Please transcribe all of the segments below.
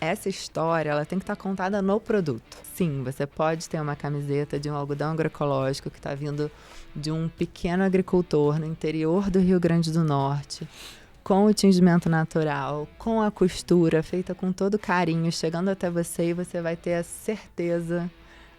essa história ela tem que estar contada no produto. Sim, você pode ter uma camiseta de um algodão agroecológico que está vindo de um pequeno agricultor no interior do Rio Grande do Norte, com o tingimento natural, com a costura feita com todo carinho, chegando até você, e você vai ter a certeza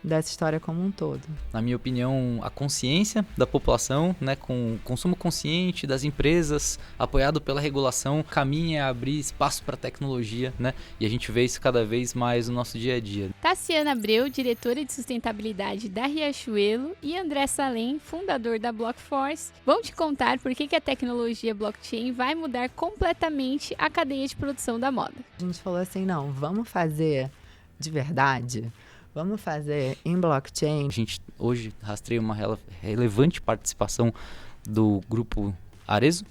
dessa história como um todo. Na minha opinião, a consciência da população, né, com o consumo consciente das empresas, apoiado pela regulação, caminha a abrir espaço para a tecnologia, né, e a gente vê isso cada vez mais no nosso dia a dia. Tassiana Abreu, diretora de sustentabilidade da Riachuelo, e André Salem, fundador da Blockforce, vão te contar por que a tecnologia blockchain vai mudar completamente a cadeia de produção da moda. A gente falou assim, não, vamos fazer de verdade. Vamos fazer em blockchain. A gente hoje rastreia uma relevante participação do grupo Arezzo.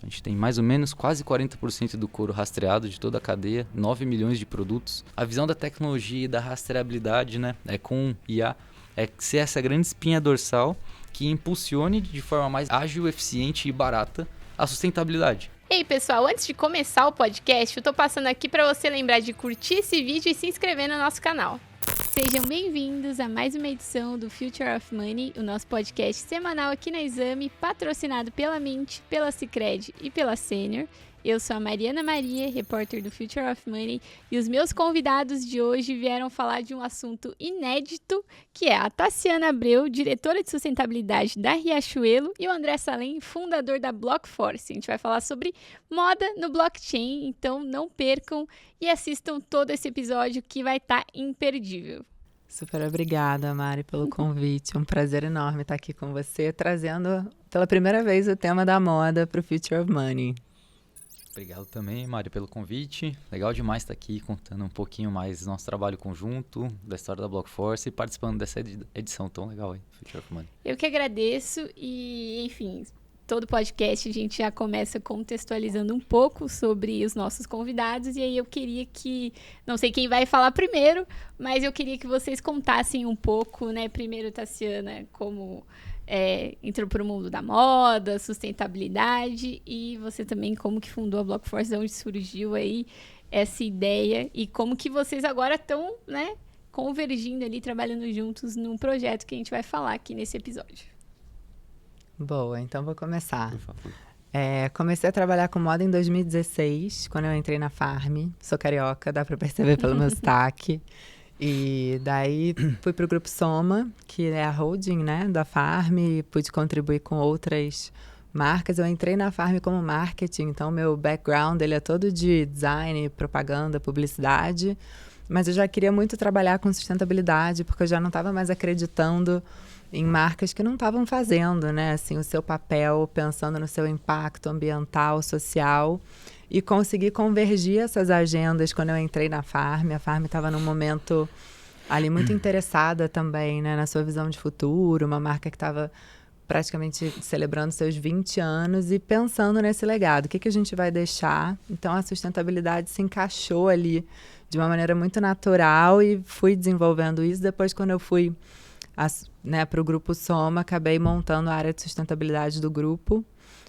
A gente tem mais ou menos quase 40% do couro rastreado de toda a cadeia, 9 milhões de produtos. A visão da tecnologia e da rastreabilidade, né, com IA, é ser essa grande espinha dorsal que impulsione de forma mais ágil, eficiente e barata a sustentabilidade. Ei pessoal, antes de começar o podcast, eu tô passando aqui para você lembrar de curtir esse vídeo e se inscrever no nosso canal. Sejam bem-vindos a mais uma edição do Future of Money, o nosso podcast semanal aqui na Exame, patrocinado pela Mint, pela Sicredi e pela Sênior. Eu sou a Mariana Maria, repórter do Future of Money, e os meus convidados de hoje vieram falar de um assunto inédito, que é a Tassiana Abreu, diretora de sustentabilidade da Riachuelo, e o André Salem, fundador da Blockforce. A gente vai falar sobre moda no blockchain, então não percam e assistam todo esse episódio que vai estar imperdível. Super obrigada, Mari, pelo convite. Um prazer enorme estar aqui com você, trazendo pela primeira vez o tema da moda para o Future of Money. Obrigado também, Mário, pelo convite. Legal demais estar aqui contando um pouquinho mais do nosso trabalho conjunto, da história da Blockforce e participando dessa edição tão legal aí, Future of Money. Eu que agradeço e, enfim, todo podcast a gente já começa contextualizando um pouco sobre os nossos convidados, e aí eu queria que, não sei quem vai falar primeiro, mas eu queria que vocês contassem um pouco, né, primeiro, Tassiana, como entrou para o mundo da moda, sustentabilidade, e você também como que fundou a Blockforce, de onde surgiu aí essa ideia e como que vocês agora estão, né, convergindo ali, trabalhando juntos num projeto que a gente vai falar aqui nesse episódio. Boa, então vou começar. Por favor. Comecei a trabalhar com moda em 2016, quando eu entrei na Farm. Sou carioca, dá para perceber pelo meu sotaque. E daí fui para o Grupo Soma, que é a holding, né, da Farm, e pude contribuir com outras marcas. Eu entrei na Farm como marketing, então meu background ele é todo de design, propaganda, publicidade. Mas eu já queria muito trabalhar com sustentabilidade, porque eu já não estava mais acreditando em marcas que não estavam fazendo, né, assim, o seu papel, pensando no seu impacto ambiental, social. E consegui convergir essas agendas quando eu entrei na Farm. A Farm estava num momento ali muito interessada também, né, na sua visão de futuro, uma marca que estava praticamente celebrando seus 20 anos e pensando nesse legado. O que a gente vai deixar? Então, a sustentabilidade se encaixou ali de uma maneira muito natural e fui desenvolvendo isso. Depois, quando eu fui para o Grupo Soma, acabei montando a área de sustentabilidade do grupo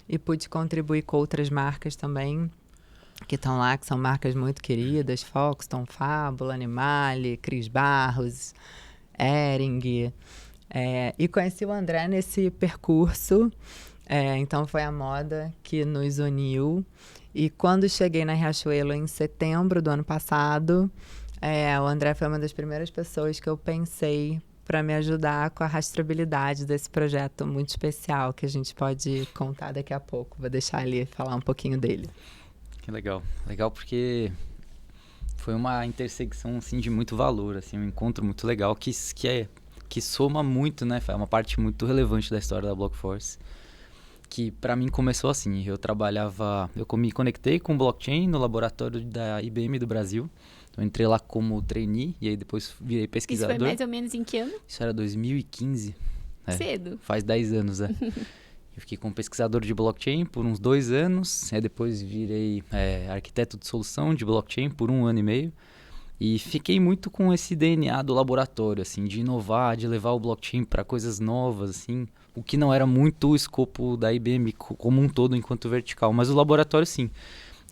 e pude contribuir com outras marcas também, que estão lá, que são marcas muito queridas, Foxton, Fábula, Animale, Cris Barros, Hering. E conheci o André nesse percurso, então foi a moda que nos uniu. E quando cheguei na Riachuelo em setembro do ano passado, o André foi uma das primeiras pessoas que eu pensei para me ajudar com a rastreabilidade desse projeto muito especial, que a gente pode contar daqui a pouco. Vou deixar ele falar um pouquinho dele. Que legal. Legal porque foi uma intersecção assim, de muito valor, assim, um encontro muito legal que soma muito, né? É uma parte muito relevante da história da Blockforce. Que para mim começou assim, eu me conectei com blockchain no laboratório da IBM do Brasil. Eu entrei lá como trainee e aí depois virei pesquisador. Isso foi mais ou menos em que ano? Isso era 2015. Cedo. Faz 10 anos, Eu fiquei como pesquisador de blockchain por uns 2 anos, aí depois virei arquiteto de solução de blockchain por 1 ano e meio. E fiquei muito com esse DNA do laboratório, assim, de inovar, de levar o blockchain para coisas novas, assim, o que não era muito o escopo da IBM como um todo enquanto vertical, mas o laboratório sim.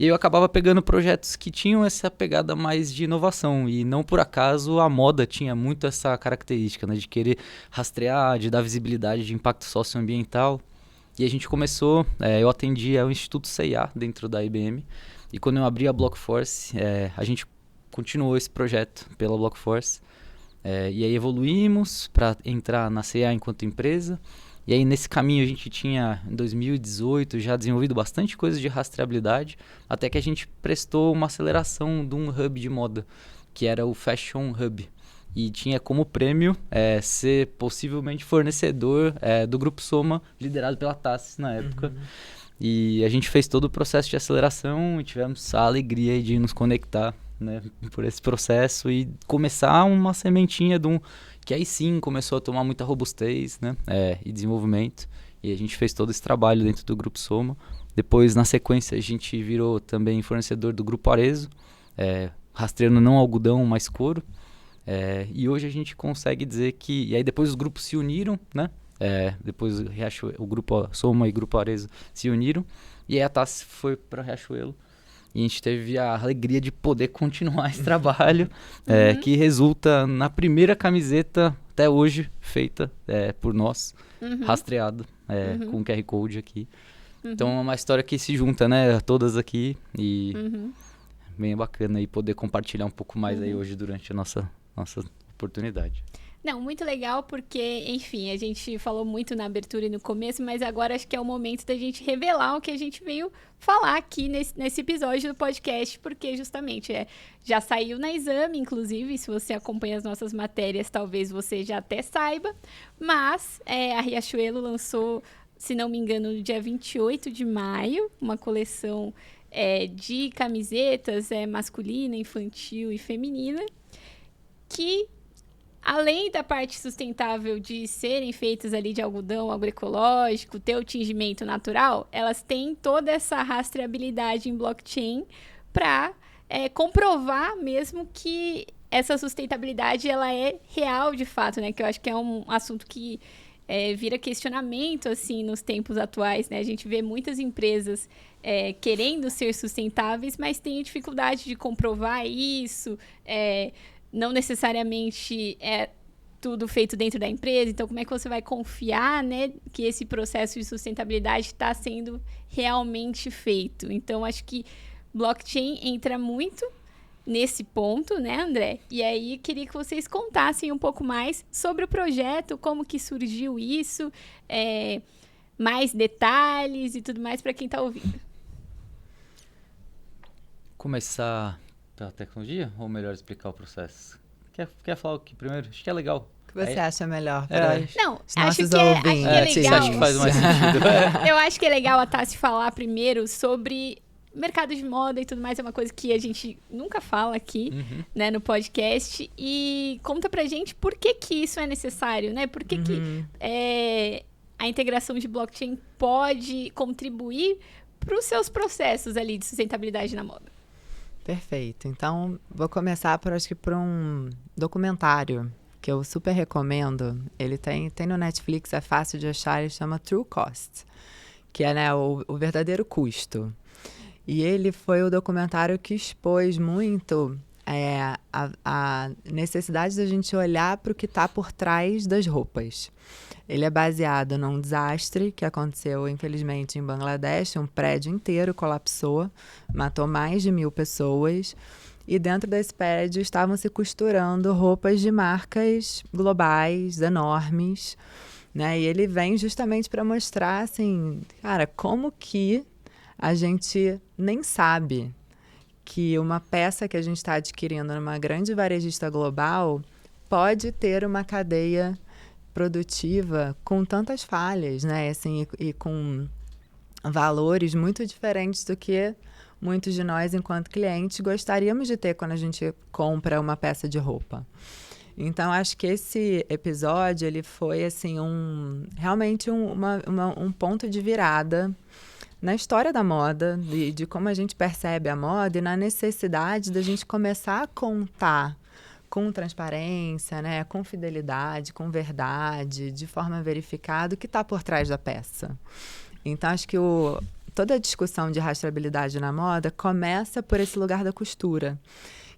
E eu acabava pegando projetos que tinham essa pegada mais de inovação. E não por acaso a moda tinha muito essa característica, né? De querer rastrear, de dar visibilidade de impacto socioambiental. E a gente começou, eu atendi ao Instituto C&A dentro da IBM. E quando eu abri a Blockforce, a gente continuou esse projeto pela Blockforce. E aí evoluímos para entrar na C&A enquanto empresa. E aí nesse caminho a gente tinha, em 2018, já desenvolvido bastante coisa de rastreabilidade, até que a gente prestou uma aceleração de um hub de moda, que era o Fashion Hub. E tinha como prêmio ser possivelmente fornecedor do Grupo Soma, liderado pela Tassis na época. E a gente fez todo o processo de aceleração e tivemos a alegria de nos conectar, né, por esse processo e começar uma sementinha que aí sim começou a tomar muita robustez, né, e desenvolvimento. E a gente fez todo esse trabalho dentro do Grupo Soma. Depois, na sequência, a gente virou também fornecedor do Grupo Arezo, rastreando não algodão, mas couro. E hoje a gente consegue dizer que... E aí depois os grupos se uniram, né? Depois o Grupo Soma e o Grupo Arezo se uniram. E aí a Tassi foi para Riachuelo. E a gente teve a alegria de poder continuar esse trabalho, que resulta na primeira camiseta, até hoje, feita por nós, rastreado, com QR Code aqui. Então é uma história que se junta, né, todas aqui, e bem bacana aí poder compartilhar um pouco mais aí hoje durante a nossa oportunidade. Não, muito legal porque, enfim, a gente falou muito na abertura e no começo, mas agora acho que é o momento da gente revelar o que a gente veio falar aqui nesse episódio do podcast, porque justamente já saiu na Exame, inclusive, se você acompanha as nossas matérias, talvez você já até saiba, mas a Riachuelo lançou, se não me engano, no dia 28 de maio, uma coleção de camisetas masculina, infantil e feminina, que... além da parte sustentável de serem feitas ali de algodão agroecológico, ter o tingimento natural, elas têm toda essa rastreabilidade em blockchain para comprovar mesmo que essa sustentabilidade ela é real de fato, né? Que eu acho que é um assunto que vira questionamento assim nos tempos atuais, né? A gente vê muitas empresas querendo ser sustentáveis, mas têm dificuldade de comprovar isso. Não necessariamente é tudo feito dentro da empresa, então como é que você vai confiar, né, que esse processo de sustentabilidade está sendo realmente feito? Então, acho que blockchain entra muito nesse ponto, né, André? E aí, queria que vocês contassem um pouco mais sobre o projeto, como que surgiu isso, mais detalhes e tudo mais para quem está ouvindo. Começar... da tecnologia ou melhor explicar o processo? Quer falar o que primeiro? Acho que é legal. O que você acha melhor? Não, os acho nossos que é legal. Você acha que faz mais sentido? Eu acho que é legal a Tassi falar primeiro sobre mercado de moda e tudo mais. É uma coisa que a gente nunca fala aqui, né, no podcast. E conta pra gente por que isso é necessário, né? Por que a integração de blockchain pode contribuir para os seus processos ali de sustentabilidade na moda. Perfeito. Então, vou começar por um documentário que eu super recomendo. Ele tem no Netflix, é fácil de achar, ele chama True Cost, que é, né, o verdadeiro custo. E ele foi o documentário que expôs muito a necessidade da gente olhar para o que está por trás das roupas. Ele é baseado num desastre que aconteceu, infelizmente, em Bangladesh. Um prédio inteiro colapsou, matou mais de 1.000 pessoas. E dentro desse prédio estavam se costurando roupas de marcas globais, enormes, né? E ele vem justamente para mostrar, assim, cara, como que a gente nem sabe que uma peça que a gente está adquirindo numa grande varejista global pode ter uma cadeia produtiva com tantas falhas, né? Assim, e com valores muito diferentes do que muitos de nós, enquanto clientes, gostaríamos de ter quando a gente compra uma peça de roupa. Então, acho que esse episódio ele foi assim, realmente um ponto de virada na história da moda, de como a gente percebe a moda e na necessidade da gente começar a contar com transparência, né, com fidelidade, com verdade, de forma verificada, o que está por trás da peça. Então, acho que toda a discussão de rastreabilidade na moda começa por esse lugar da costura,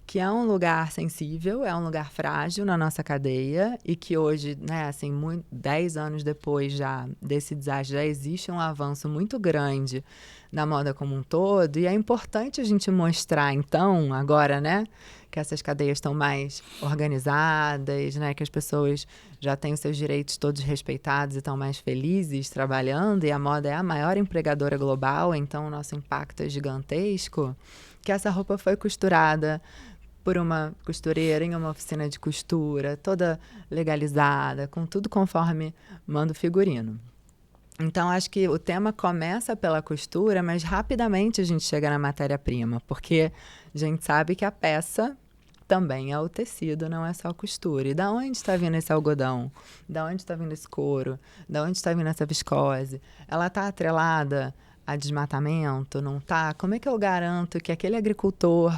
que é um lugar sensível, é um lugar frágil na nossa cadeia e que hoje, né, assim, 10 anos depois já desse desastre, já existe um avanço muito grande na moda como um todo, e é importante a gente mostrar, então, agora, né, que essas cadeias estão mais organizadas, né, que as pessoas já têm os seus direitos todos respeitados e estão mais felizes trabalhando, e a moda é a maior empregadora global, então o nosso impacto é gigantesco, que essa roupa foi costurada por uma costureira em uma oficina de costura, toda legalizada, com tudo conforme manda o figurino. Então, acho que o tema começa pela costura, mas rapidamente a gente chega na matéria-prima, porque a gente sabe que a peça também é o tecido, não é só a costura. E da onde está vindo esse algodão? Da onde está vindo esse couro? Da onde está vindo essa viscose? Ela está atrelada a desmatamento? Não está? Como é que eu garanto que aquele agricultor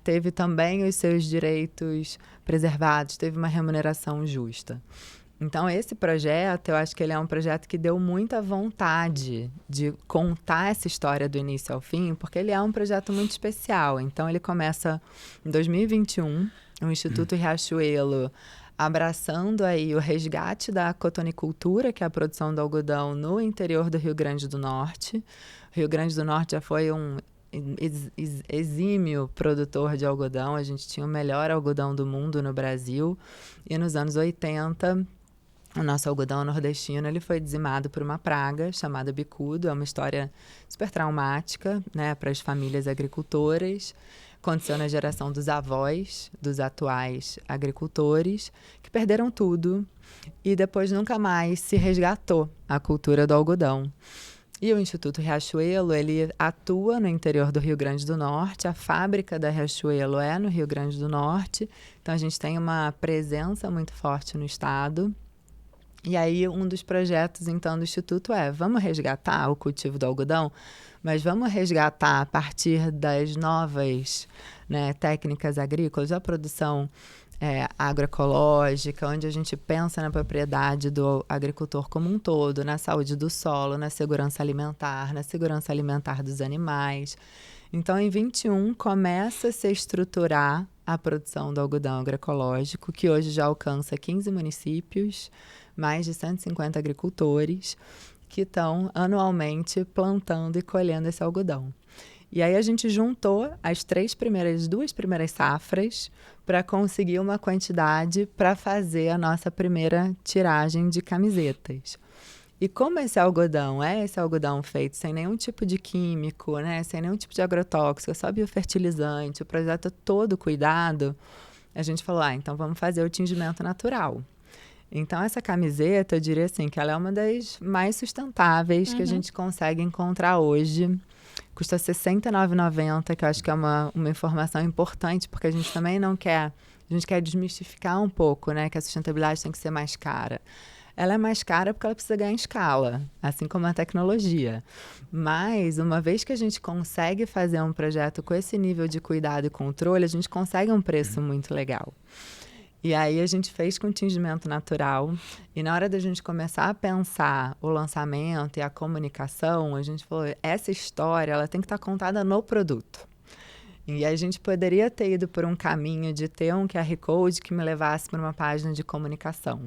teve também os seus direitos preservados, teve uma remuneração justa? Então, esse projeto, eu acho que ele é um projeto que deu muita vontade de contar essa história do início ao fim, porque ele é um projeto muito especial. Então, ele começa em 2021, o Instituto Riachuelo abraçando aí o resgate da cotonicultura, que é a produção do algodão no interior do Rio Grande do Norte. O Rio Grande do Norte já foi um exímio produtor de algodão. A gente tinha o melhor algodão do mundo no Brasil. E nos anos 80... o nosso algodão nordestino ele foi dizimado por uma praga chamada bicudo. É uma história super traumática, né, para as famílias agricultoras. Aconteceu na geração dos avós, dos atuais agricultores, que perderam tudo e depois nunca mais se resgatou a cultura do algodão. E o Instituto Riachuelo, ele atua no interior do Rio Grande do Norte. A fábrica da Riachuelo é no Rio Grande do Norte. Então, a gente tem uma presença muito forte no estado. E aí, um dos projetos, então, do Instituto vamos resgatar o cultivo do algodão, mas vamos resgatar a partir das novas, né, técnicas agrícolas, a produção agroecológica, onde a gente pensa na propriedade do agricultor como um todo, na saúde do solo, na segurança alimentar dos animais. Então, em 21, começa a se estruturar a produção do algodão agroecológico, que hoje já alcança 15 municípios, mais de 150 agricultores que estão anualmente plantando e colhendo esse algodão. E aí a gente juntou as duas primeiras safras para conseguir uma quantidade para fazer a nossa primeira tiragem de camisetas. E como esse algodão feito sem nenhum tipo de químico, né, sem nenhum tipo de agrotóxico, só biofertilizante, o projeto é todo cuidado, a gente falou, então vamos fazer o tingimento natural. Então, essa camiseta, eu diria assim, que ela é uma das mais sustentáveis que a gente consegue encontrar hoje. Custa R$ 69,90, que eu acho que é uma informação importante, porque a gente também a gente quer desmistificar um pouco, né, que a sustentabilidade tem que ser mais cara. Ela é mais cara porque ela precisa ganhar escala, assim como a tecnologia. Mas, uma vez que a gente consegue fazer um projeto com esse nível de cuidado e controle, a gente consegue um preço muito legal. E aí a gente fez com tingimento natural. E na hora da gente começar a pensar o lançamento e a comunicação, a gente falou, essa história ela tem que estar contada no produto. E a gente poderia ter ido por um caminho de ter um QR Code que me levasse para uma página de comunicação.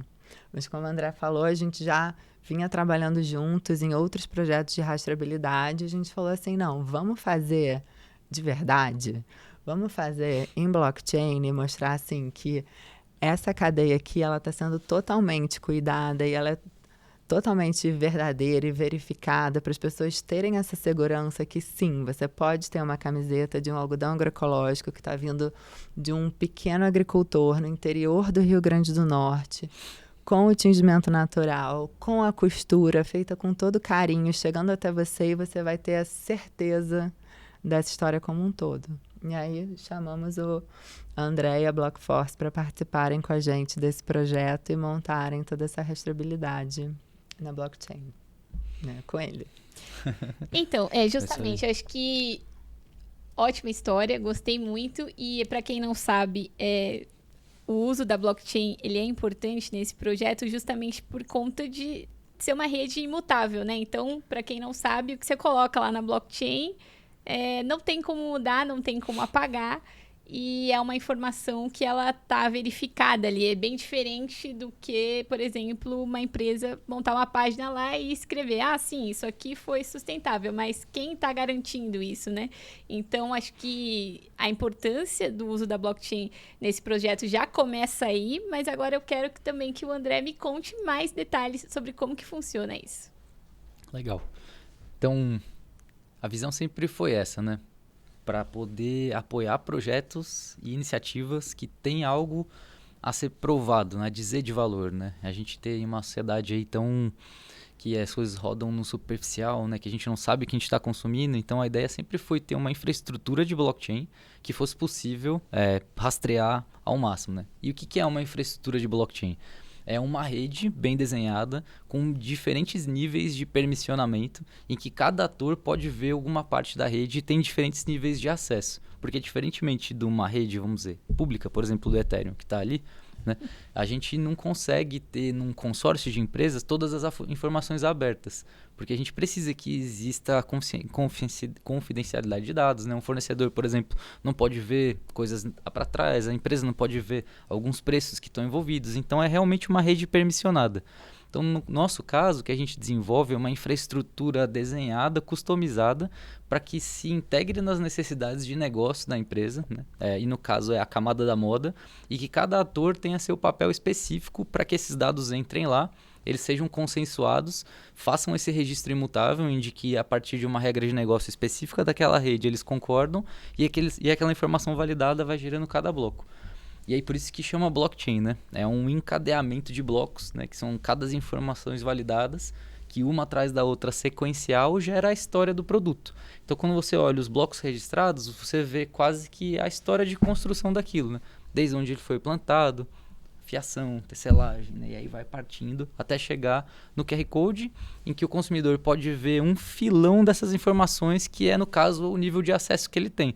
Mas como o André falou, a gente já vinha trabalhando juntos em outros projetos de rastreabilidade. A gente falou assim, não, vamos fazer de verdade. Vamos fazer em blockchain e mostrar assim que essa cadeia aqui, ela está sendo totalmente cuidada e ela é totalmente verdadeira e verificada para as pessoas terem essa segurança que sim, você pode ter uma camiseta de um algodão agroecológico que está vindo de um pequeno agricultor no interior do Rio Grande do Norte, com o tingimento natural, com a costura feita com todo carinho, chegando até você e você vai ter a certeza dessa história como um todo. E aí chamamos o André e a Blockforce para participarem com a gente desse projeto e montarem toda essa rastreabilidade na blockchain, né, com ele. Então, justamente, eu acho que ótima história, gostei muito. E para quem não sabe, o uso da blockchain ele é importante nesse projeto justamente por conta de ser uma rede imutável, né? Então, para quem não sabe, o que você coloca lá na blockchain não tem como mudar, não tem como apagar. E é uma informação que ela está verificada ali. É bem diferente do que, por exemplo, uma empresa montar uma página lá e escrever: ah, sim, isso aqui foi sustentável, mas quem está garantindo isso, né? Então, acho que a importância do uso da blockchain nesse projeto já começa aí, mas agora eu quero também que o André me conte mais detalhes sobre como que funciona isso. Legal. Então, a visão sempre foi essa, né? Para poder apoiar projetos e iniciativas que têm algo a ser provado, né? Dizer de valor, né? A gente tem uma sociedade aí que as coisas rodam no superficial, né? Que a gente não sabe o que a gente está consumindo. Então, a ideia sempre foi ter uma infraestrutura de blockchain que fosse possível rastrear ao máximo, né? E o que é uma infraestrutura de blockchain? É uma rede bem desenhada com diferentes níveis de permissionamento em que cada ator pode ver alguma parte da rede e tem diferentes níveis de acesso. Porque diferentemente de uma rede, vamos dizer, pública, por exemplo, do Ethereum, que está ali, né, a gente não consegue ter num consórcio de empresas todas as informações abertas. Porque a gente precisa que exista a confidencialidade de dados, né? Um fornecedor, por exemplo, não pode ver coisas para trás, a empresa não pode ver alguns preços que estão envolvidos. Então, é realmente uma rede permissionada. Então, no nosso caso, o que a gente desenvolve é uma infraestrutura desenhada, customizada, para que se integre nas necessidades de negócio da empresa, né? E no caso é a camada da moda, e que cada ator tenha seu papel específico para que esses dados entrem lá, eles sejam consensuados, façam esse registro imutável, em que a partir de uma regra de negócio específica daquela rede eles concordam, e aquela informação validada vai gerando cada bloco. E aí por isso que chama blockchain, né? É um encadeamento de blocos, né? Que são cada informações validadas, que uma atrás da outra sequencial gera a história do produto. Então quando você olha os blocos registrados, você vê quase que a história de construção daquilo, né? Desde onde ele foi plantado, fiação, tecelagem, né? E aí vai partindo até chegar no QR Code, em que o consumidor pode ver um filão dessas informações, que é, no caso, o nível de acesso que ele tem.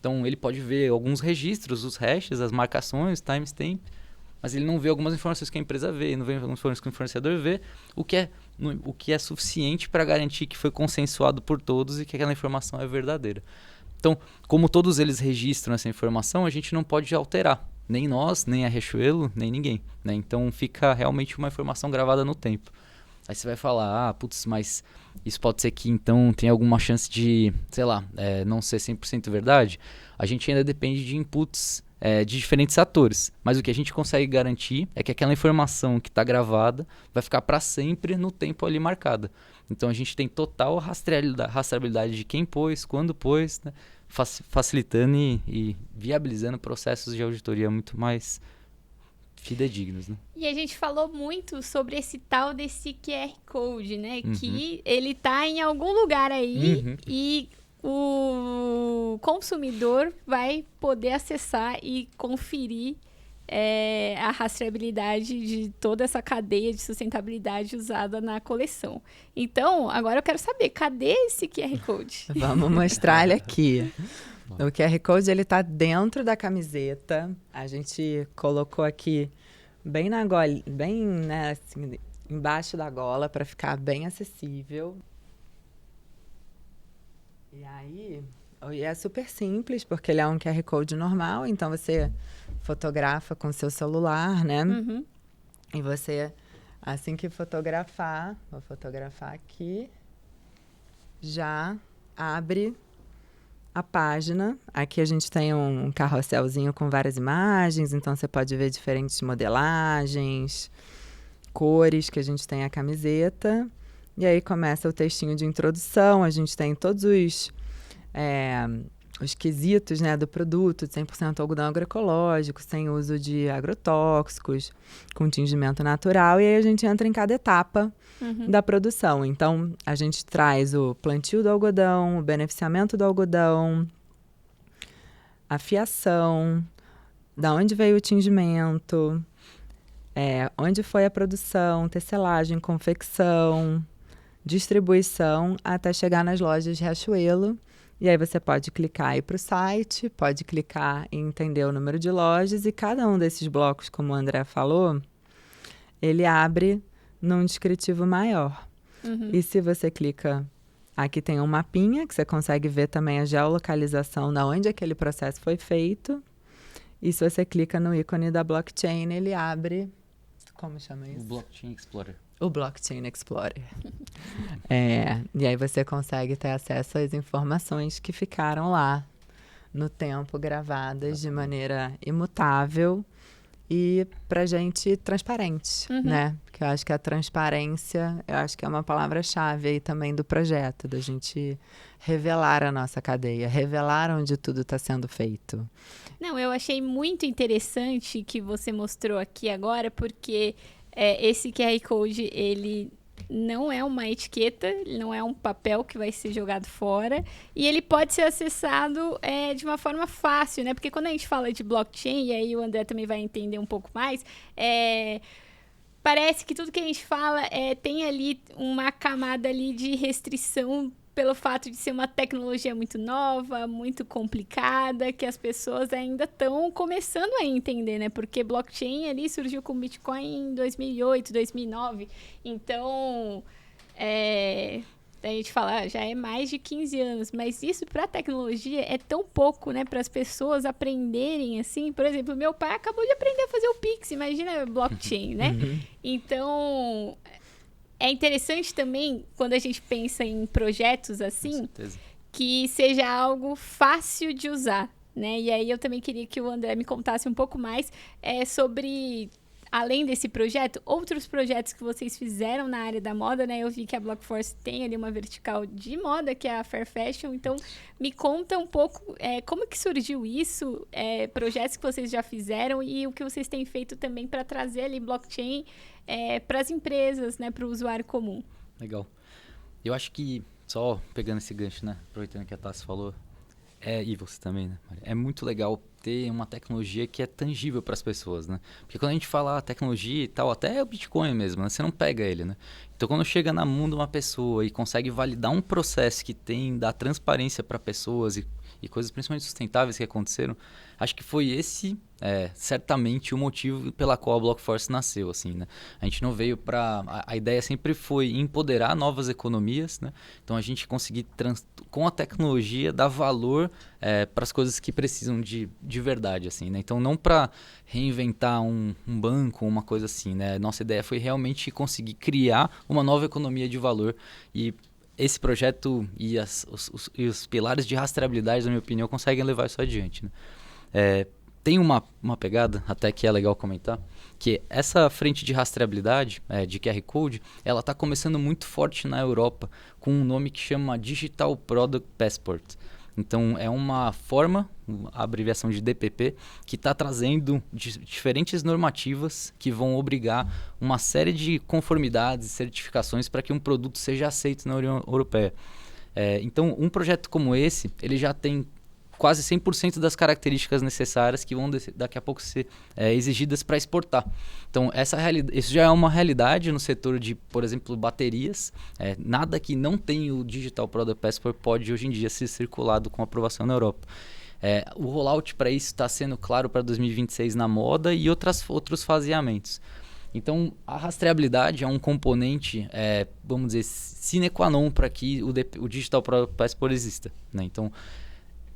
Então, ele pode ver alguns registros, os hashes, as marcações, timestamp, mas ele não vê algumas informações que a empresa vê, não vê algumas informações que o fornecedor vê, o que é suficiente para garantir que foi consensuado por todos e que aquela informação é verdadeira. Então, como todos eles registram essa informação, a gente não pode alterar. Nem nós, nem a Riachuelo, nem ninguém, né? Então, fica realmente uma informação gravada no tempo. Aí você vai falar, putz, mas isso pode ser que então tem alguma chance de, sei lá, não ser 100% verdade? A gente ainda depende de inputs de diferentes atores. Mas o que a gente consegue garantir é que aquela informação que está gravada vai ficar para sempre no tempo ali marcada. Então a gente tem total rastreabilidade de quem pôs, quando pôs, né? Facilitando e viabilizando processos de auditoria muito mais fidedignos, né? E a gente falou muito sobre esse tal desse QR Code, né? Uhum. Que ele tá em algum lugar aí e o consumidor vai poder acessar e conferir a rastreabilidade de toda essa cadeia de sustentabilidade usada na coleção. Então, agora eu quero saber, cadê esse QR Code? Vamos mostrar ele aqui. O QR Code, ele tá dentro da camiseta. A gente colocou aqui bem na gola, bem, né, assim, embaixo da gola, para ficar bem acessível. E aí, é super simples, porque ele é um QR Code normal, então você fotografa com seu celular, né? Uhum. E você, assim que fotografar, vou fotografar aqui, já abre a página. Aqui a gente tem um carrosselzinho com várias imagens, então você pode ver diferentes modelagens, cores que a gente tem a camiseta. E aí começa o textinho de introdução, a gente tem todos os quesitos, né, do produto, 100% algodão agroecológico, sem uso de agrotóxicos, com tingimento natural, e aí a gente entra em cada etapa da produção. Então, a gente traz o plantio do algodão, o beneficiamento do algodão, a fiação, da onde veio o tingimento, onde foi a produção, tecelagem, confecção, distribuição, até chegar nas lojas de Riachuelo. E aí você pode clicar aí para o site, pode clicar em entender o número de lojas, e cada um desses blocos, como o André falou, ele abre num descritivo maior. E se você clica, aqui tem um mapinha que você consegue ver também a geolocalização de onde aquele processo foi feito. E se você clica no ícone da blockchain, ele abre... Como chama isso? O Blockchain Explorer. O Blockchain Explorer. E aí você consegue ter acesso às informações que ficaram lá no tempo, gravadas de maneira imutável e pra gente transparente, né? Porque eu acho que a transparência, eu acho que é uma palavra-chave aí também do projeto, da gente revelar a nossa cadeia, revelar onde tudo está sendo feito. Não, eu achei muito interessante que você mostrou aqui agora, porque esse QR Code, ele não é uma etiqueta, ele não é um papel que vai ser jogado fora, e ele pode ser acessado de uma forma fácil, né? Porque quando a gente fala de blockchain, e aí o André também vai entender um pouco mais, parece que tudo que a gente fala tem ali uma camada ali de restrição pelo fato de ser uma tecnologia muito nova, muito complicada, que as pessoas ainda estão começando a entender, né? Porque blockchain ali surgiu com Bitcoin em 2008, 2009. Então, a gente fala, já é mais de 15 anos. Mas isso, para a tecnologia, é tão pouco, né? Para as pessoas aprenderem, assim. Por exemplo, meu pai acabou de aprender a fazer o Pix. Imagina blockchain, né? Então... É interessante também, quando a gente pensa em projetos assim, que seja algo fácil de usar, né? E aí eu também queria que o André me contasse um pouco mais sobre, além desse projeto, outros projetos que vocês fizeram na área da moda, né? Eu vi que a Blockforce tem ali uma vertical de moda, que é a Fair Fashion. Então, me conta um pouco como que surgiu isso, projetos que vocês já fizeram e o que vocês têm feito também para trazer ali blockchain para as empresas, né, para o usuário comum. Legal. Eu acho que, só pegando esse gancho, né, aproveitando que a Tassi falou, e você também, né, Maria? É muito legal ter uma tecnologia que é tangível para as pessoas, né? Porque quando a gente fala tecnologia e tal, até o Bitcoin mesmo, né, você não pega ele, né? Então, quando chega na mão de uma pessoa e consegue validar um processo que dá transparência para pessoas e coisas principalmente sustentáveis que aconteceram, acho que foi esse, certamente, o motivo pela qual a Blockforce nasceu, assim, né? A gente não veio para... A ideia sempre foi empoderar novas economias, né? Então, a gente conseguir, com a tecnologia, dar valor para as coisas que precisam de verdade, assim, né? Então, não para reinventar um banco, uma coisa assim, né? Nossa ideia foi realmente conseguir criar uma nova economia de valor e esse projeto e os pilares de rastreabilidade, na minha opinião, conseguem levar isso adiante, né? Tem uma pegada, até que é legal comentar, que essa frente de rastreabilidade, de QR Code, ela está começando muito forte na Europa, com um nome que chama Digital Product Passport. Então, é uma forma, a abreviação de DPP, que está trazendo diferentes normativas que vão obrigar uma série de conformidades e certificações para que um produto seja aceito na União Europeia. Então, um projeto como esse, ele já tem quase 100% das características necessárias que vão daqui a pouco ser exigidas para exportar. Então, isso já é uma realidade no setor de, por exemplo, baterias. Nada que não tenha o Digital Product Passport pode, hoje em dia, ser circulado com aprovação na Europa. O rollout para isso está sendo claro para 2026 na moda e outros faseamentos. Então, a rastreabilidade é um componente, vamos dizer, sine qua non para que o Digital Product Passport exista, né? Então,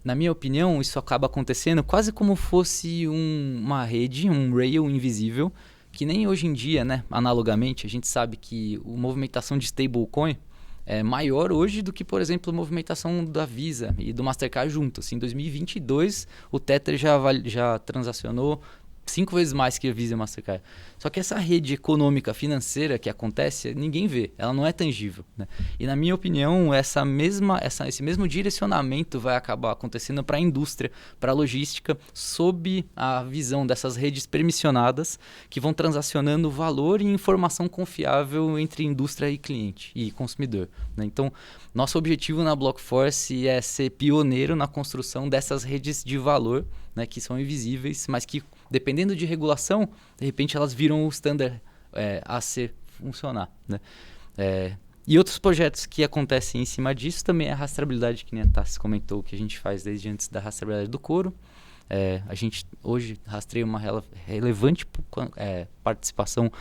na minha opinião, isso acaba acontecendo quase como fosse uma rede, um rail invisível, que nem hoje em dia, né, analogamente, a gente sabe que a movimentação de stablecoin é maior hoje do que, por exemplo, a movimentação da Visa e do Mastercard juntos. Em 2022, o Tether já transacionou 5 vezes mais que a Visa e a Mastercard. Só que essa rede econômica financeira que acontece, ninguém vê, ela não é tangível, né? E na minha opinião, esse mesmo direcionamento vai acabar acontecendo para a indústria, para a logística, sob a visão dessas redes permissionadas que vão transacionando valor e informação confiável entre indústria e cliente e consumidor, né? Então, nosso objetivo na Blockforce é ser pioneiro na construção dessas redes de valor, né, que são invisíveis, mas que, dependendo de regulação, de repente elas viram o standard a ser funcionar, né? E outros projetos que acontecem em cima disso também é a rastreabilidade, que nem a Tassi comentou, que a gente faz desde antes da rastreabilidade do couro. A gente hoje rastreia uma relevante participação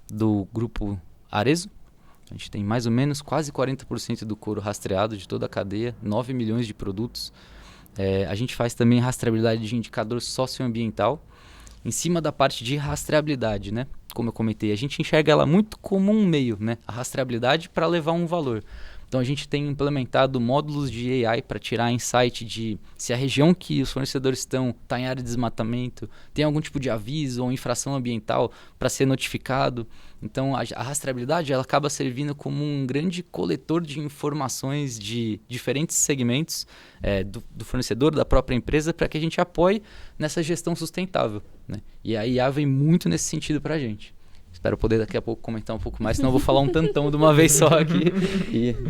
do grupo Arezzo. A gente tem mais ou menos quase 40% do couro rastreado de toda a cadeia, 9 milhões de produtos. A gente faz também rastreabilidade de indicador socioambiental em cima da parte de rastreabilidade, né? Como eu comentei, a gente enxerga ela muito como um meio, né? A rastreabilidade para levar um valor. Então a gente tem implementado módulos de AI para tirar insight de se a região que os fornecedores estão está em área de desmatamento, tem algum tipo de aviso ou infração ambiental para ser notificado. Então a rastreabilidade ela acaba servindo como um grande coletor de informações de diferentes segmentos do fornecedor, da própria empresa, para que a gente apoie nessa gestão sustentável, né? E a IA vem muito nesse sentido para a gente. Espero poder daqui a pouco comentar um pouco mais, senão eu vou falar um tantão de uma vez só aqui.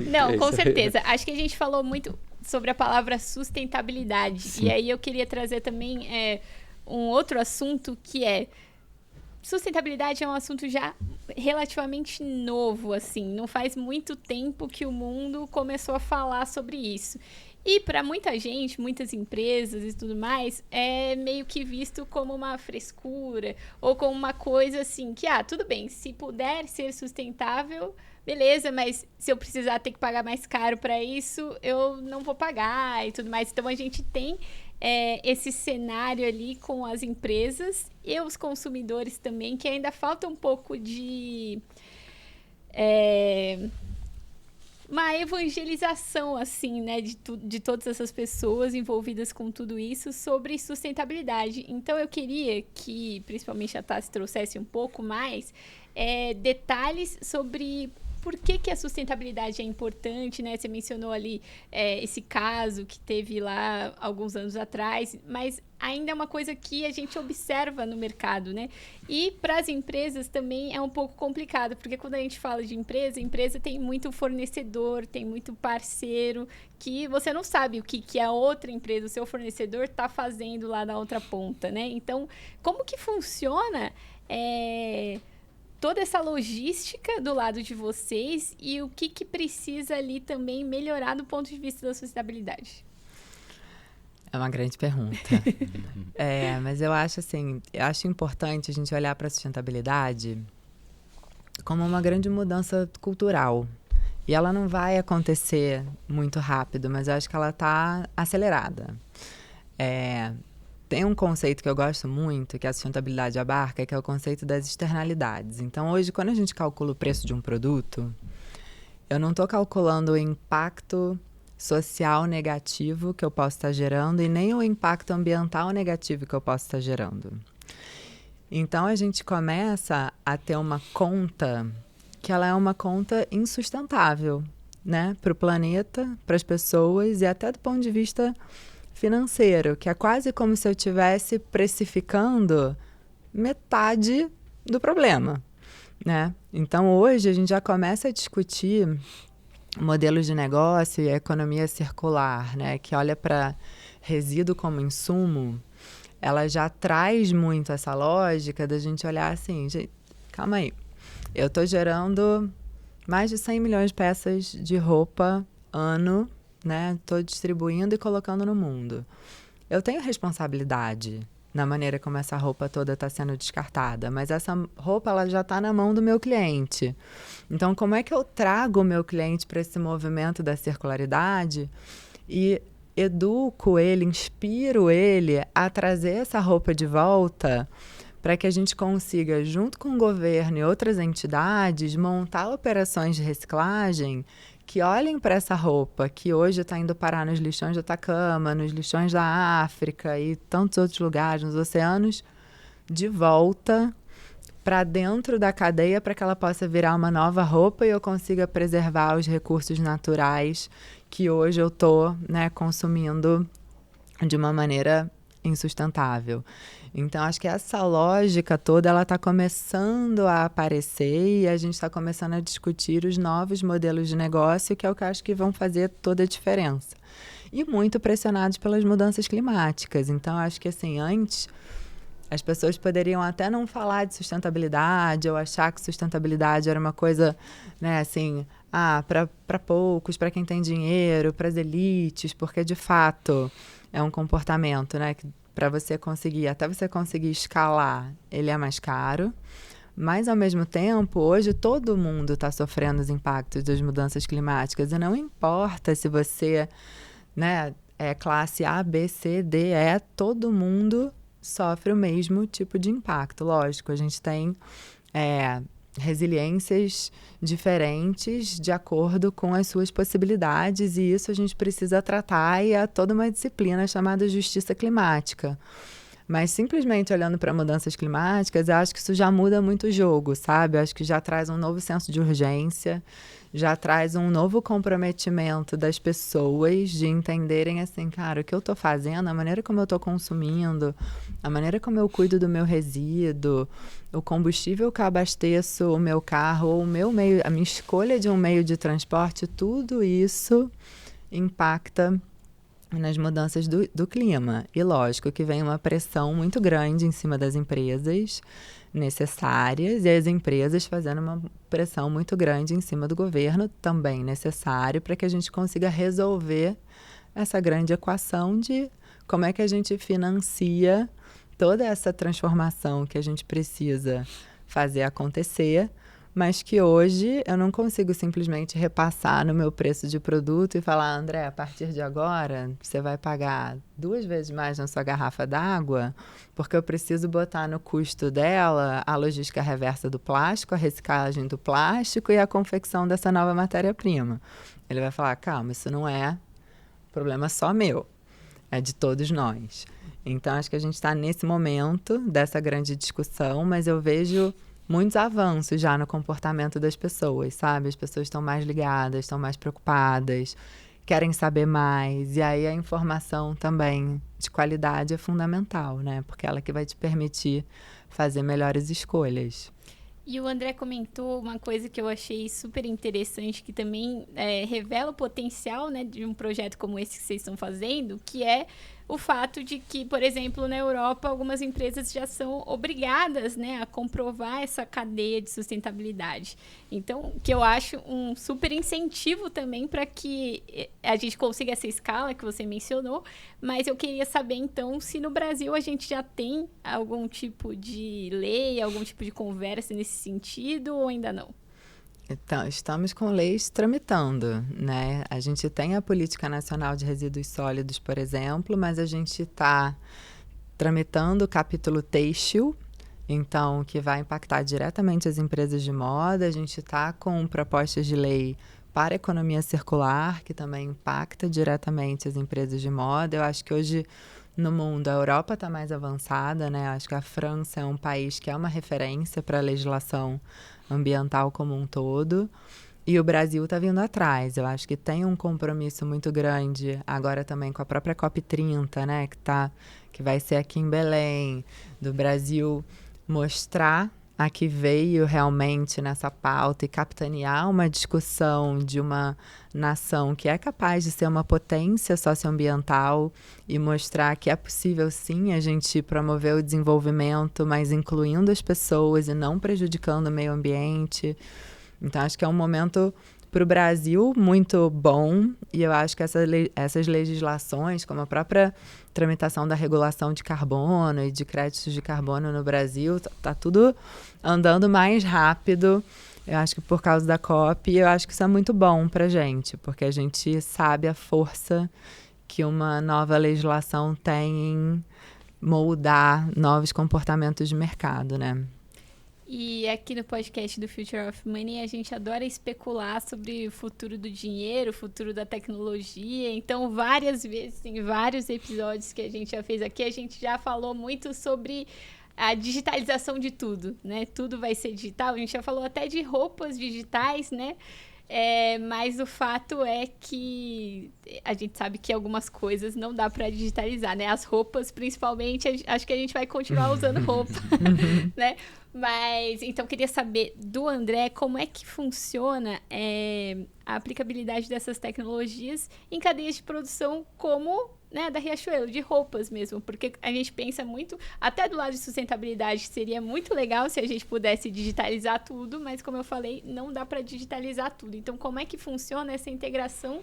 Não, com certeza. Acho que a gente falou muito sobre a palavra sustentabilidade. Sim. E aí eu queria trazer também um outro assunto que sustentabilidade é um assunto já relativamente novo, assim. Não faz muito tempo que o mundo começou a falar sobre isso. E para muita gente, muitas empresas e tudo mais, é meio que visto como uma frescura ou como uma coisa assim que, tudo bem, se puder ser sustentável, beleza, mas se eu precisar ter que pagar mais caro para isso, eu não vou pagar e tudo mais. Então a gente tem esse cenário ali com as empresas e os consumidores também, que ainda falta um pouco de uma evangelização, assim, né, de todas essas pessoas envolvidas com tudo isso sobre sustentabilidade. Então, eu queria que, principalmente, a Tassi trouxesse um pouco mais detalhes sobre por que a sustentabilidade é importante, né? Você mencionou ali esse caso que teve lá alguns anos atrás, mas ainda é uma coisa que a gente observa no mercado, né? E para as empresas também é um pouco complicado, porque quando a gente fala de empresa, a empresa tem muito fornecedor, tem muito parceiro, que você não sabe o que a outra empresa, o seu fornecedor, está fazendo lá na outra ponta, né? Então, como que funciona toda essa logística do lado de vocês e o que precisa ali também melhorar do ponto de vista da sustentabilidade? É uma grande pergunta. Mas eu acho importante a gente olhar para a sustentabilidade como uma grande mudança cultural. E ela não vai acontecer muito rápido, mas eu acho que ela está acelerada. Tem um conceito que eu gosto muito, que a sustentabilidade abarca, que é o conceito das externalidades. Então, hoje, quando a gente calcula o preço de um produto, eu não estou calculando o impacto social negativo que eu posso estar gerando e nem o impacto ambiental negativo que eu posso estar gerando. Então, a gente começa a ter uma conta que ela é uma conta insustentável, né? Para o planeta, para as pessoas e até do ponto de vista financeiro, que é quase como se eu estivesse precificando metade do problema, né? Então, hoje, a gente já começa a discutir modelos de negócio e a economia circular, né? Que olha para resíduo como insumo, ela já traz muito essa lógica da gente olhar assim, gente, calma aí, eu estou gerando mais de 100 milhões de peças de roupa ano, né? Estou distribuindo e colocando no mundo. Eu tenho responsabilidade na maneira como essa roupa toda está sendo descartada, mas essa roupa ela já está na mão do meu cliente. Então, como é que eu trago o meu cliente para esse movimento da circularidade e educo ele, inspiro ele a trazer essa roupa de volta para que a gente consiga, junto com o governo e outras entidades, montar operações de reciclagem que olhem para essa roupa que hoje está indo parar nos lixões do Atacama, nos lixões da África e tantos outros lugares, nos oceanos, de volta para dentro da cadeia para que ela possa virar uma nova roupa e eu consiga preservar os recursos naturais que hoje eu estou, né, consumindo de uma maneira insustentável. Então, acho que essa lógica toda ela está começando a aparecer e a gente está começando a discutir os novos modelos de negócio, que é o que eu acho que vão fazer toda a diferença. E muito pressionados pelas mudanças climáticas. Então, acho que assim, antes as pessoas poderiam até não falar de sustentabilidade ou achar que sustentabilidade era uma coisa, né, assim, para poucos, para quem tem dinheiro, para as elites, porque de fato é um comportamento, né, que para você conseguir, até você conseguir escalar, ele é mais caro, Mas, ao mesmo tempo, hoje todo mundo está sofrendo os impactos das mudanças climáticas. E não importa se você, né, é classe A, B, C, D, E, todo mundo sofre o mesmo tipo de impacto. Lógico, a gente tem resiliências diferentes de acordo com as suas possibilidades, e isso a gente precisa tratar, e há toda uma disciplina chamada justiça climática. Mas simplesmente olhando para mudanças climáticas, eu acho que isso já muda muito o jogo, sabe? Eu acho que já traz um novo senso de urgência, já traz um novo comprometimento das pessoas de entenderem assim, cara, o que eu estou fazendo, a maneira como eu estou consumindo, a maneira como eu cuido do meu resíduo, o combustível que eu abasteço o meu carro, ou o meu meio, a minha escolha de um meio de transporte, tudo isso impacta nas mudanças do clima. E lógico que vem uma pressão muito grande em cima das empresas necessárias, e as empresas fazendo uma pressão muito grande em cima do governo, também necessário, para que a gente consiga resolver essa grande equação de como é que a gente financia toda essa transformação que a gente precisa fazer acontecer, mas que hoje eu não consigo simplesmente repassar no meu preço de produto e falar, André, a partir de agora você vai pagar 2 vezes mais na sua garrafa d'água, porque eu preciso botar no custo dela a logística reversa do plástico, a reciclagem do plástico e a confecção dessa nova matéria-prima. Ele vai falar, calma, isso não é problema só meu, é de todos nós. Então, acho que a gente está nesse momento dessa grande discussão, mas eu vejo muitos avanços já no comportamento das pessoas, sabe? As pessoas estão mais ligadas, estão mais preocupadas, querem saber mais. E aí a informação também de qualidade é fundamental, né? Porque ela que vai te permitir fazer melhores escolhas. E o André comentou uma coisa que eu achei super interessante, que também revela o potencial, né, de um projeto como esse que vocês estão fazendo, que é o fato de que, por exemplo, na Europa, algumas empresas já são obrigadas, né, a comprovar essa cadeia de sustentabilidade. Então, que eu acho um super incentivo também para que a gente consiga essa escala que você mencionou, mas eu queria saber, então, se no Brasil a gente já tem algum tipo de lei, algum tipo de conversa nesse sentido ou ainda não? Então, estamos com leis tramitando, né? A gente tem a Política Nacional de Resíduos Sólidos, por exemplo, mas a gente está tramitando o capítulo têxtil, então, que vai impactar diretamente as empresas de moda. A gente está com propostas de lei para a economia circular, que também impacta diretamente as empresas de moda. Eu acho que hoje, no mundo, a Europa está mais avançada, né? Acho que a França é um país que é uma referência para a legislação ambiental como um todo, e o Brasil está vindo atrás. Eu acho que tem um compromisso muito grande agora também com a própria COP30, né, que vai ser aqui em Belém, do Brasil mostrar a que veio realmente nessa pauta e capitanear uma discussão de uma nação que é capaz de ser uma potência socioambiental e mostrar que é possível, sim, a gente promover o desenvolvimento, mas incluindo as pessoas e não prejudicando o meio ambiente. Então, acho que é um momento para o Brasil muito bom, e eu acho que essas legislações, como a própria tramitação da regulação de carbono e de créditos de carbono no Brasil, está tudo andando mais rápido. Eu acho que por causa da COP, eu acho que isso é muito bom para a gente, porque a gente sabe a força que uma nova legislação tem em moldar novos comportamentos de mercado, né? E aqui no podcast do Future of Money, a gente adora especular sobre o futuro do dinheiro, o futuro da tecnologia. Então, várias vezes, em vários episódios que a gente já fez aqui, a gente já falou muito sobre a digitalização de tudo, né? Tudo vai ser digital. A gente já falou até de roupas digitais, né? Mas o fato é que a gente sabe que algumas coisas não dá para digitalizar, né? As roupas, principalmente, acho que a gente vai continuar usando roupa, né? Mas, então, queria saber do André como é que funciona a aplicabilidade dessas tecnologias em cadeias de produção como, né, da Riachuelo, de roupas mesmo, porque a gente pensa muito, até do lado de sustentabilidade, seria muito legal se a gente pudesse digitalizar tudo, mas como eu falei, não dá para digitalizar tudo. Então, como é que funciona essa integração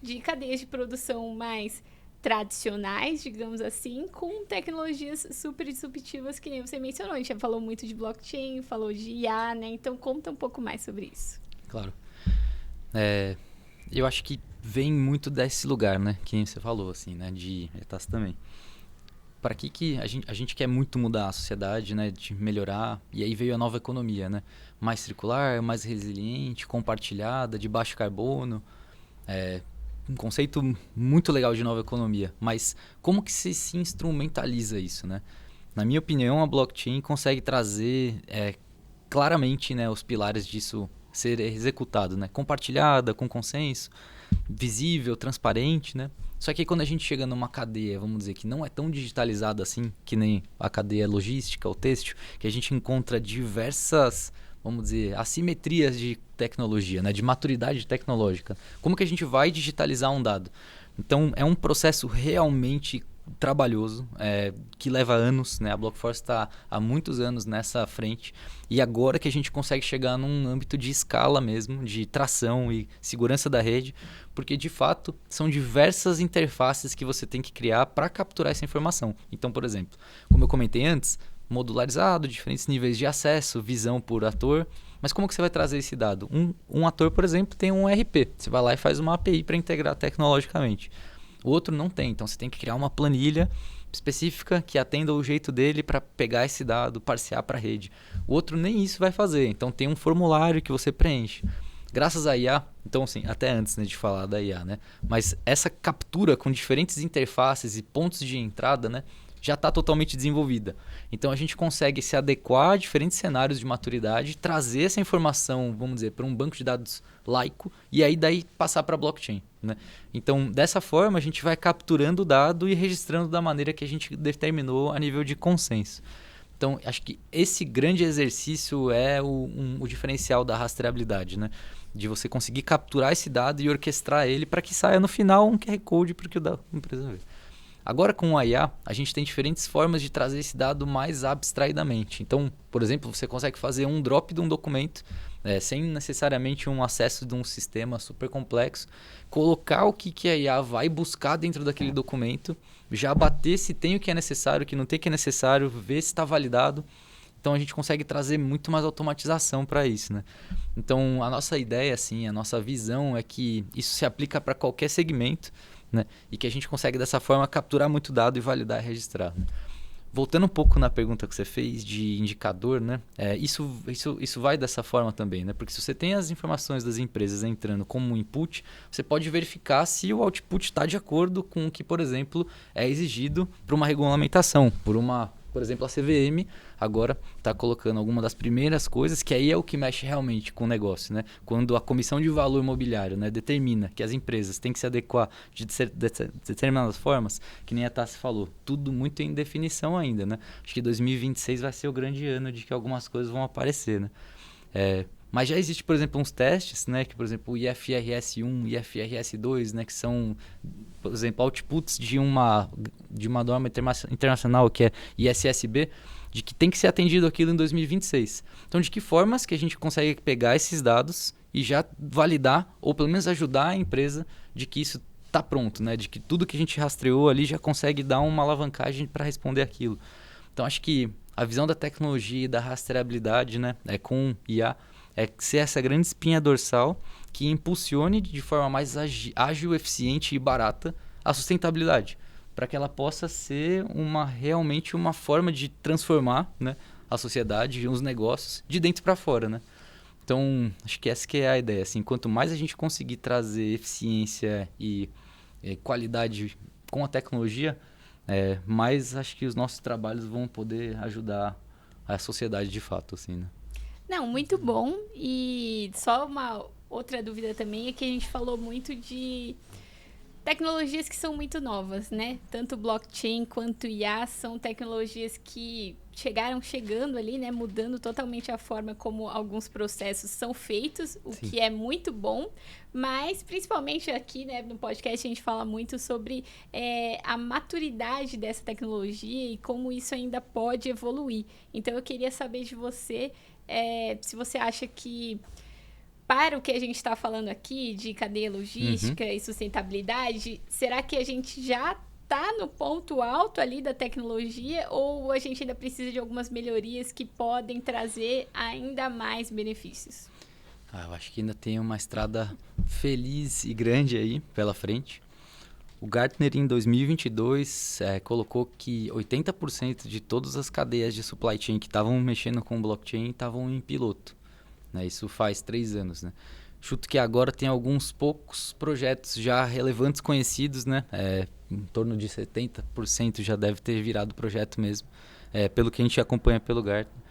de cadeias de produção mais tradicionais, digamos assim, com tecnologias super disruptivas que nem você mencionou. A gente já falou muito de blockchain, falou de IA, né? Então, conta um pouco mais sobre isso. Claro. Eu acho que vem muito desse lugar, né? Que você falou, assim, né? De Tassi também. Para que a gente quer muito mudar a sociedade, né? De melhorar. E aí veio a nova economia, né? Mais circular, mais resiliente, compartilhada, de baixo carbono. Um conceito muito legal de nova economia. Mas como que se instrumentaliza isso, né? Na minha opinião, a blockchain consegue trazer claramente, né, os pilares disso ser executado, né? Compartilhada, com consenso, visível, transparente, né? Só que aí quando a gente chega numa cadeia, vamos dizer, que não é tão digitalizada assim, que nem a cadeia logística ou têxtil, que a gente encontra diversas, vamos dizer, assimetrias de tecnologia, né? De maturidade tecnológica. Como que a gente vai digitalizar um dado? Então, é um processo realmente trabalhoso, que leva anos, né? A Blockforce está há muitos anos nessa frente e agora que a gente consegue chegar num âmbito de escala mesmo, de tração e segurança da rede, porque de fato são diversas interfaces que você tem que criar para capturar essa informação. Então, por exemplo, como eu comentei antes, modularizado, diferentes níveis de acesso, visão por ator, mas como que você vai trazer esse dado? Um ator, por exemplo, tem um RP, você vai lá e faz uma API para integrar tecnologicamente. O outro não tem, então você tem que criar uma planilha específica que atenda o jeito dele para pegar esse dado, parsear para a rede. O outro nem isso vai fazer, então tem um formulário que você preenche. Graças à IA, então assim, até antes, né, de falar da IA, né, mas essa captura com diferentes interfaces e pontos de entrada, né, já está totalmente desenvolvida. Então a gente consegue se adequar a diferentes cenários de maturidade, trazer essa informação, vamos dizer, para um banco de dados laico e aí daí passar para a blockchain, né? Então dessa forma a gente vai capturando o dado e registrando da maneira que a gente determinou a nível de consenso. Então acho que esse grande exercício é o diferencial da rastreabilidade, né? De você conseguir capturar esse dado e orquestrar ele para que saia no final um QR Code para que o empresa ver. Agora, com o IA, a gente tem diferentes formas de trazer esse dado mais abstraidamente. Então, por exemplo, você consegue fazer um drop de um documento, sem necessariamente um acesso de um sistema super complexo, colocar o que a IA vai buscar dentro daquele documento, já bater se tem o que é necessário, o que não tem o que é necessário, ver se está validado. Então, a gente consegue trazer muito mais automatização para isso, né? Então, a nossa ideia, assim, a nossa visão é que isso se aplica para qualquer segmento, né? E que a gente consegue dessa forma capturar muito dado e validar e registrar, né? Voltando um pouco na pergunta que você fez de indicador, né? Isso vai dessa forma também, né? Porque se você tem as informações das empresas entrando como input, você pode verificar se o output está de acordo com o que, por exemplo, é exigido para uma regulamentação, por exemplo, a CVM agora está colocando alguma das primeiras coisas, que aí é o que mexe realmente com o negócio, né? Quando a Comissão de Valor Imobiliário, né, determina que as empresas têm que se adequar de determinadas formas, que nem a Tassi falou, tudo muito em definição ainda, né? Acho que 2026 vai ser o grande ano de que algumas coisas vão aparecer, né? Mas já existe, por exemplo, uns testes, né, que, por exemplo, o IFRS1 e IFRS2, né, que são, por exemplo, outputs de uma norma internacional que é ISSB, de que tem que ser atendido aquilo em 2026. Então, de que formas que a gente consegue pegar esses dados e já validar, ou pelo menos ajudar a empresa de que isso está pronto, né, de que tudo que a gente rastreou ali já consegue dar uma alavancagem para responder aquilo. Então, acho que a visão da tecnologia e da rastreabilidade, né, com IA, ser essa grande espinha dorsal que impulsione de forma mais ágil, eficiente e barata a sustentabilidade, para que ela possa ser realmente uma forma de transformar, né, a sociedade e os negócios de dentro para fora, né? Então, acho que essa que é a ideia. Assim, quanto mais a gente conseguir trazer eficiência e qualidade com a tecnologia, mais acho que os nossos trabalhos vão poder ajudar a sociedade de fato, assim, né? Não, muito bom. E só uma outra dúvida também é que a gente falou muito de tecnologias que são muito novas, né? Tanto blockchain quanto IA são tecnologias que chegando ali, né? Mudando totalmente a forma como alguns processos são feitos, o Sim. que é muito bom. Mas, principalmente aqui, né, no podcast, a gente fala muito sobre a maturidade dessa tecnologia e como isso ainda pode evoluir. Então, eu queria saber de você se você acha que, para o que a gente está falando aqui de cadeia logística e sustentabilidade, será que a gente já está no ponto alto ali da tecnologia ou a gente ainda precisa de algumas melhorias que podem trazer ainda mais benefícios? Eu acho que ainda tem uma estrada feliz e grande aí pela frente. O Gartner, em 2022, colocou que 80% de todas as cadeias de supply chain que estavam mexendo com blockchain estavam em piloto. Né? Isso faz 3 anos. Né? Chuto que agora tem alguns poucos projetos já relevantes, conhecidos, né? Em torno de 70% já deve ter virado projeto mesmo, pelo que a gente acompanha pelo Gartner.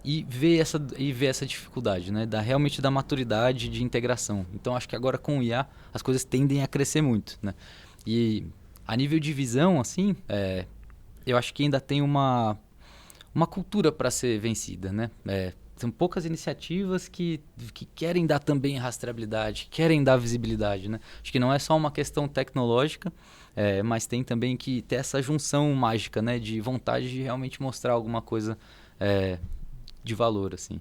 E ver essa dificuldade, né? Realmente da maturidade de integração. Então, acho que agora com o IA as coisas tendem a crescer muito, né? E a nível de visão, assim, eu acho que ainda tem uma cultura para ser vencida, né? São poucas iniciativas que querem dar também rastreabilidade, querem dar visibilidade, né? Acho que não é só uma questão tecnológica, mas tem também que ter essa junção mágica, né? De vontade de realmente mostrar alguma coisa de valor, assim.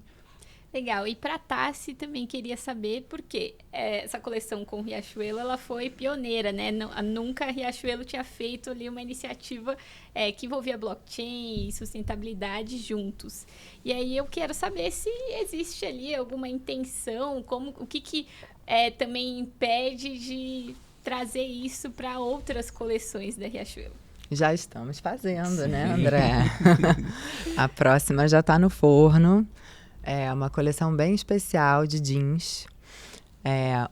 Legal. E para a Tassi também queria saber porque essa coleção com Riachuelo ela foi pioneira, né? Nunca a Riachuelo tinha feito ali uma iniciativa que envolvia blockchain e sustentabilidade juntos. E aí eu quero saber se existe ali alguma intenção, o que também impede de trazer isso para outras coleções da Riachuelo. Já estamos fazendo, né, André? A próxima já está no forno. É uma coleção bem especial de jeans,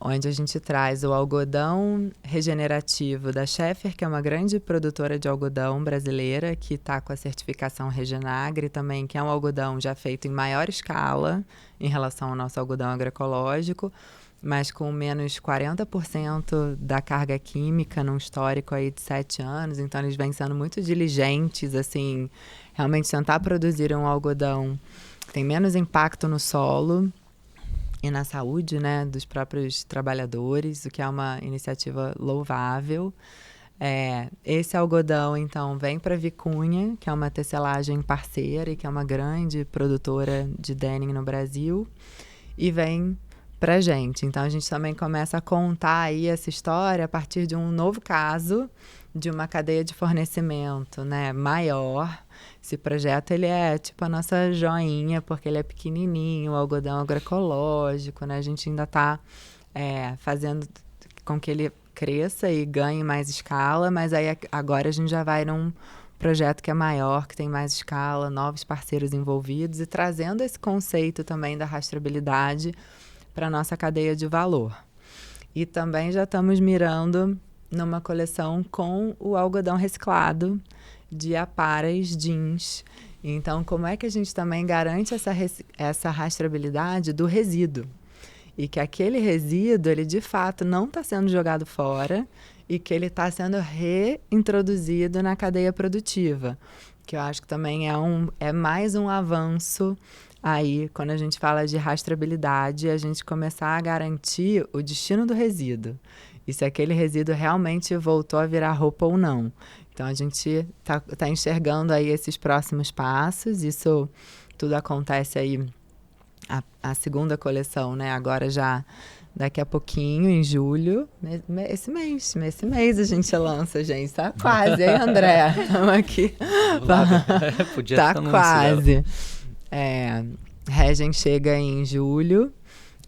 onde a gente traz o algodão regenerativo da Schaefer, que é uma grande produtora de algodão brasileira, que está com a certificação Regenagri também, que é um algodão já feito em maior escala em relação ao nosso algodão agroecológico, mas com menos 40% da carga química num histórico aí de 7 anos. Então, eles vêm sendo muito diligentes, assim, realmente tentar produzir um algodão que tem menos impacto no solo e na saúde, né, dos próprios trabalhadores, o que é uma iniciativa louvável. Esse algodão, então, vem para Vicunha, que é uma tecelagem parceira e que é uma grande produtora de denim no Brasil, e vem pra gente. Então, a gente também começa a contar aí essa história a partir de um novo caso de uma cadeia de fornecimento, né, maior. Esse projeto, ele é tipo a nossa joinha, porque ele é pequenininho, o algodão agroecológico, né? A gente ainda está fazendo com que ele cresça e ganhe mais escala, mas aí agora a gente já vai num projeto que é maior, que tem mais escala, novos parceiros envolvidos e trazendo esse conceito também da rastreabilidade para a nossa cadeia de valor. E também já estamos mirando numa coleção com o algodão reciclado de aparas jeans. Então, como é que a gente também garante essa rastreabilidade do resíduo? E que aquele resíduo, ele de fato não está sendo jogado fora e que ele está sendo reintroduzido na cadeia produtiva. Que eu acho que também é mais um avanço aí, quando a gente fala de rastreabilidade, a gente começar a garantir o destino do resíduo. E se aquele resíduo realmente voltou a virar roupa ou não. Então, a gente tá enxergando aí esses próximos passos. Isso tudo acontece aí, a segunda coleção, né? Agora já daqui a pouquinho, em julho. Esse mês a gente lança, gente. Tá quase, hein, André? Estamos aqui. Podia Tá estar quase. Regen chega em julho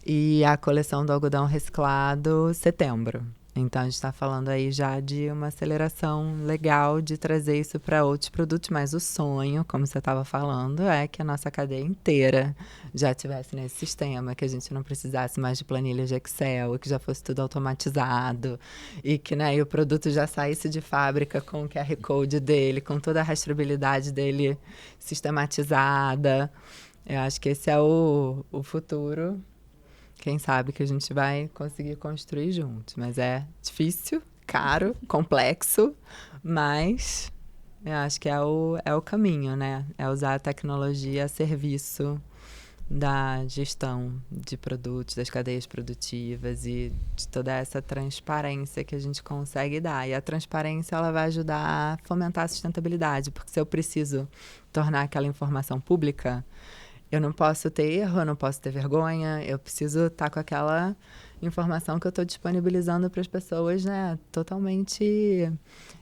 e a coleção do algodão reciclado setembro. Então, a gente está falando aí já de uma aceleração legal de trazer isso para outros produtos, mas o sonho, como você estava falando, é que a nossa cadeia inteira já estivesse nesse sistema, que a gente não precisasse mais de planilhas de Excel, que já fosse tudo automatizado e que, né, e o produto já saísse de fábrica com o QR Code dele, com toda a rastreabilidade dele sistematizada. Eu acho que esse é o futuro. Quem sabe que a gente vai conseguir construir juntos. Mas é difícil, caro, complexo, mas eu acho que é o caminho, né? É usar a tecnologia a serviço da gestão de produtos, das cadeias produtivas e de toda essa transparência que a gente consegue dar. E a transparência, ela vai ajudar a fomentar a sustentabilidade, porque se eu preciso tornar aquela informação pública, eu não posso ter erro, eu não posso ter vergonha, eu preciso estar com aquela informação que eu estou disponibilizando para as pessoas, né, totalmente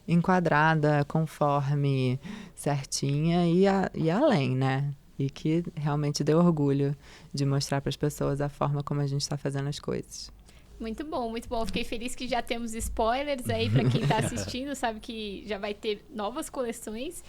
enquadrada, conforme, certinha e além, né? E que realmente dê orgulho de mostrar para as pessoas a forma como a gente está fazendo as coisas. Muito bom, muito bom. Fiquei feliz que já temos spoilers aí para quem está assistindo, sabe que já vai ter novas coleções.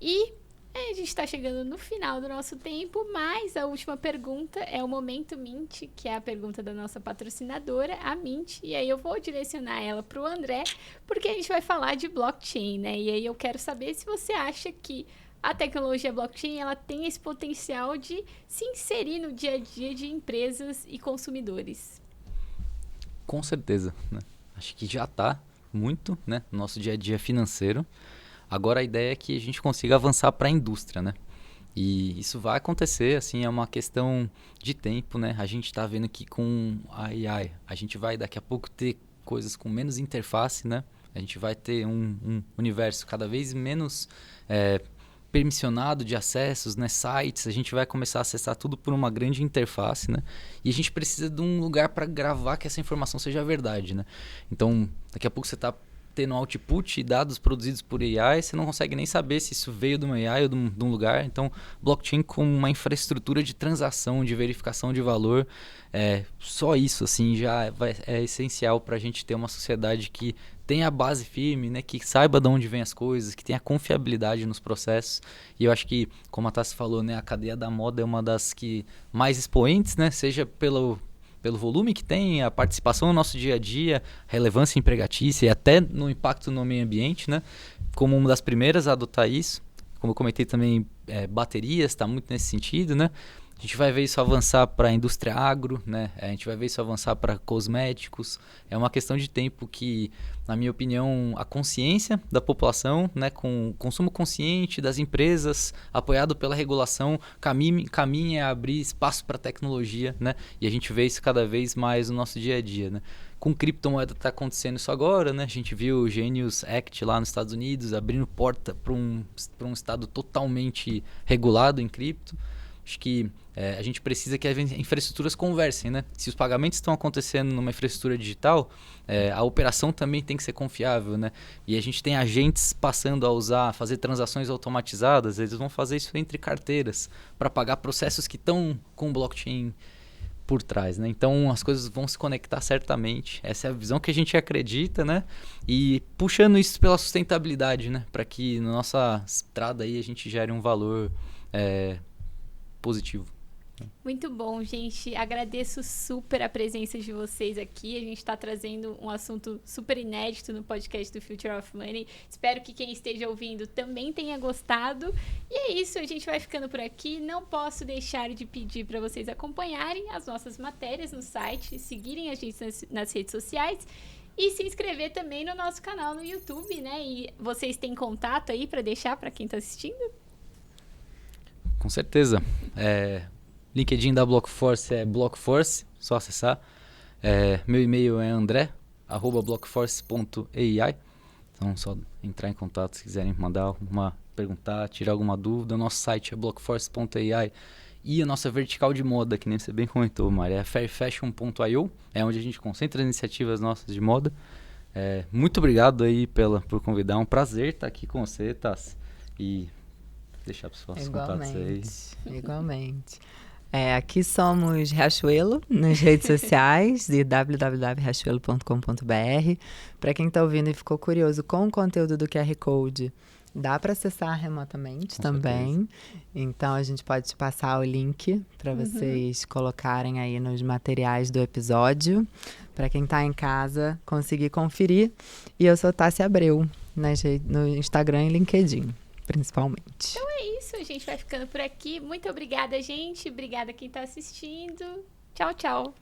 E a gente está chegando no final do nosso tempo, mas a última pergunta é o Momento Mint, que é a pergunta da nossa patrocinadora, a Mint. E aí eu vou direcionar ela para o André, porque a gente vai falar de blockchain, né? E aí eu quero saber se você acha que a tecnologia blockchain ela tem esse potencial de se inserir no dia a dia de empresas e consumidores. Com certeza, né? Acho que já está muito, né, no nosso dia a dia financeiro. Agora a ideia é que a gente consiga avançar para a indústria, né? E isso vai acontecer, assim, é uma questão de tempo, né? A gente está vendo que com a AI, a gente vai daqui a pouco ter coisas com menos interface, né? A gente vai ter um universo cada vez menos permissionado de acessos, né? Sites, a gente vai começar a acessar tudo por uma grande interface, né? E a gente precisa de um lugar para gravar que essa informação seja verdade, né? Então, daqui a pouco você está tendo output e dados produzidos por AI, você não consegue nem saber se isso veio de uma AI ou de um lugar. Então, blockchain como uma infraestrutura de transação, de verificação de valor, só isso assim já é essencial para a gente ter uma sociedade que tenha a base firme, né, que saiba de onde vem as coisas, que tenha confiabilidade nos processos. E eu acho que, como a Tassi falou, né, a cadeia da moda é uma das que mais expoentes, né, seja pelo volume que tem, a participação no nosso dia a dia, relevância empregatícia e até no impacto no meio ambiente, né? Como uma das primeiras a adotar isso. Como eu comentei também, baterias, está muito nesse sentido, né? A gente vai ver isso avançar para a indústria agro, né? A gente vai ver isso avançar para cosméticos. É uma questão de tempo que, na minha opinião, a consciência da população, né, com o consumo consciente das empresas, apoiado pela regulação, caminha a abrir espaço para a tecnologia, né? E a gente vê isso cada vez mais no nosso dia a dia, né? Com criptomoeda está acontecendo isso agora, né? A gente viu o Genius Act lá nos Estados Unidos abrindo porta para um estado totalmente regulado em cripto. Acho que a gente precisa que as infraestruturas conversem, né? Se os pagamentos estão acontecendo numa infraestrutura digital, a operação também tem que ser confiável, né? E a gente tem agentes passando a fazer transações automatizadas, eles vão fazer isso entre carteiras para pagar processos que estão com blockchain por trás, né? Então as coisas vão se conectar certamente. Essa é a visão que a gente acredita, né? E puxando isso pela sustentabilidade, né? Para que na nossa estrada aí a gente gere um valor positivo. Muito bom, gente. Agradeço super a presença de vocês aqui. A gente está trazendo um assunto super inédito no podcast do Future of Money. Espero que quem esteja ouvindo também tenha gostado. E é isso, a gente vai ficando por aqui. Não posso deixar de pedir para vocês acompanharem as nossas matérias no site, seguirem a gente nas redes sociais e se inscrever também no nosso canal no YouTube, né? E vocês têm contato aí para deixar para quem está assistindo? Com certeza. LinkedIn da Blockforce é Blockforce, só acessar. Meu e-mail é andré@blockforce.ai. Então, só entrar em contato se quiserem mandar perguntar, tirar alguma dúvida. Nosso site é blockforce.ai. E a nossa vertical de moda, que nem você bem comentou, Mari, é fairfashion.io. É onde a gente concentra as iniciativas nossas de moda. Muito obrigado aí por convidar. É um prazer estar aqui com você, Tassi. E deixar para os nossos contatos aí. Igualmente. Aqui somos Riachuelo nas redes sociais de www.riachuelo.com.br. Para quem está ouvindo e ficou curioso com o conteúdo do QR Code, dá para acessar remotamente com também. Certeza. Então a gente pode te passar o link para vocês colocarem aí nos materiais do episódio, para quem está em casa conseguir conferir. E eu sou Tassi Abreu no Instagram e LinkedIn, principalmente. Então é isso, a gente vai ficando por aqui. Muito obrigada, gente. Obrigada quem está assistindo. Tchau, tchau.